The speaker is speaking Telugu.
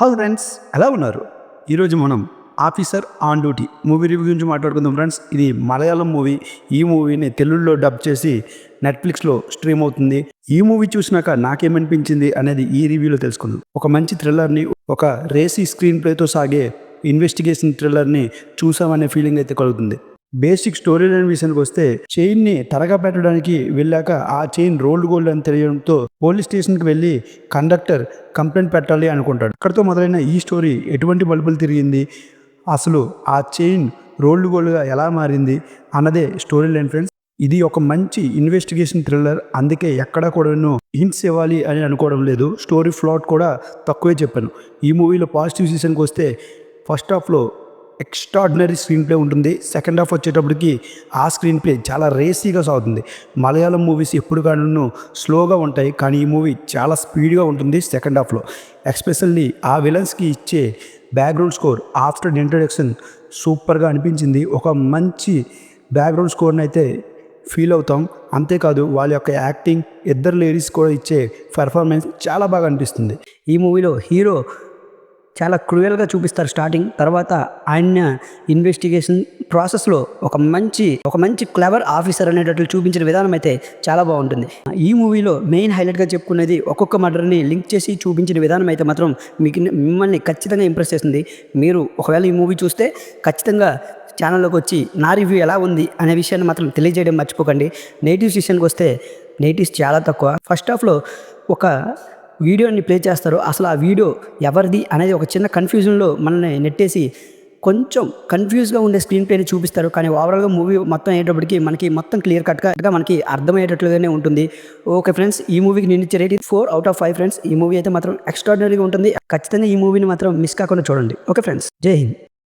హలో ఫ్రెండ్స్, ఎలా ఉన్నారు? ఈరోజు మనం officer on duty movie review గురించి మాట్లాడుకుందాం ఫ్రెండ్స్. ఇది మలయాళం మూవీ. ఈ మూవీని తెలుగులో డబ్ చేసి నెట్ఫ్లిక్స్లో స్ట్రీమ్ అవుతుంది. ఈ మూవీ చూసినాక నాకేమనిపించింది అనేది ఈ రివ్యూలో తెలుసుకుందాం. ఒక మంచి థ్రిల్లర్ని, ఒక రేసీ స్క్రీన్ ప్లేతో సాగే ఇన్వెస్టిగేషన్ థ్రిల్లర్ని చూసామనే ఫీలింగ్ అయితే కలుగుతుంది. బేసిక్ స్టోరీ లైన్ విషయానికి వస్తే, చైన్ని తరగా పెట్టడానికి వెళ్ళాక ఆ చైన్ రోల్డ్ గోల్డ్ అని తెలియడంతో పోలీస్ స్టేషన్కి వెళ్ళి కండక్టర్ కంప్లైంట్ పెట్టాలి అనుకుంటాడు. అక్కడితో మొదలైన ఈ స్టోరీ ఎటువంటి మలుపులు తిరిగింది, అసలు ఆ చైన్ రోల్డ్ గోల్డ్గా ఎలా మారింది అన్నదే స్టోరీ లైన్ ఫ్రెండ్స్. ఇది ఒక మంచి ఇన్వెస్టిగేషన్ థ్రిల్లర్, అందుకే ఎక్కడ కూడా హింట్స్ ఇవ్వాలి అని అనుకోవడం లేదు. స్టోరీ ఫ్లాట్ కూడా తక్కువే చెప్పాను. ఈ మూవీలో పాజిటివ్ విషయానికి వస్తే, ఫస్ట్ హాఫ్లో ఎక్స్ట్రాడినరీ స్క్రీన్ ప్లే ఉంటుంది. సెకండ్ హాఫ్ వచ్చేటప్పటికి ఆ స్క్రీన్ ప్లే చాలా రేసీగా సాగుతుంది. మలయాళం మూవీస్ ఎప్పుడు కానీ స్లోగా ఉంటాయి, కానీ ఈ మూవీ చాలా స్పీడ్గా ఉంటుంది సెకండ్ హాఫ్లో. ఎస్పెషల్లీ ఆ విలన్స్కి ఇచ్చే బ్యాక్గ్రౌండ్ స్కోర్ ఆఫ్టర్ ఇంట్రడక్షన్ సూపర్గా అనిపించింది. ఒక మంచి బ్యాక్గ్రౌండ్ స్కోర్ని అయితే ఫీల్ అవుతాం. అంతేకాదు వాళ్ళ యొక్క యాక్టింగ్, ఇద్దరు లేడీస్ కూడా ఇచ్చే పెర్ఫార్మెన్స్ చాలా బాగా అనిపిస్తుంది. ఈ మూవీలో హీరో చాలా క్రూయల్గా చూపిస్తారు స్టార్టింగ్. తర్వాత ఆయన ఇన్వెస్టిగేషన్ ప్రాసెస్లో ఒక మంచి క్లెవర్ ఆఫీసర్ అనేటట్లు చూపించిన విధానం అయితే చాలా బాగుంటుంది. ఈ మూవీలో మెయిన్ హైలైట్గా చెప్పుకునేది ఒక్కొక్క మర్డర్ని లింక్ చేసి చూపించిన విధానం అయితే మాత్రం మిమ్మల్ని ఖచ్చితంగా ఇంప్రెస్ చేస్తుంది. మీరు ఒకవేళ ఈ మూవీ చూస్తే ఖచ్చితంగా ఛానల్లోకి వచ్చి నా రివ్యూ ఎలా ఉంది అనే విషయాన్ని మాత్రం తెలియజేయడం మర్చిపోకండి. నెగిటివ్స్ విషయానికి వస్తే నెగిటివ్స్ చాలా తక్కువ. ఫస్ట్ హాఫ్లో ఒక వీడియోని ప్లే చేస్తారు. అసలు ఆ వీడియో ఎవరిది అనేది ఒక చిన్న కన్ఫ్యూజన్లో మనల్ని నెట్టేసి కొంచెం కన్ఫ్యూజ్గా ఉండే స్క్రీన్ ప్లేని చూపిస్తారు. కానీ ఓవరాల్గా మూవీ మొత్తం అయ్యేటప్పటికి మనకి మొత్తం క్లియర్ కట్గా మనకి అర్థమయ్యేటట్లుగానే ఉంటుంది. ఓకే ఫ్రెండ్స్, ఈ మూవీకి నేను ఇచ్చే రేటింగ్ 4/5 ఫ్రెండ్స్. ఈ మూవీ అయితే మాత్రం ఎక్స్ట్రాడినరీగా ఉంటుంది. ఖచ్చితంగా ఈ మూవీని మాత్రం మిస్ కాకుండా చూడండి. ఓకే ఫ్రెండ్స్, జై హింద్.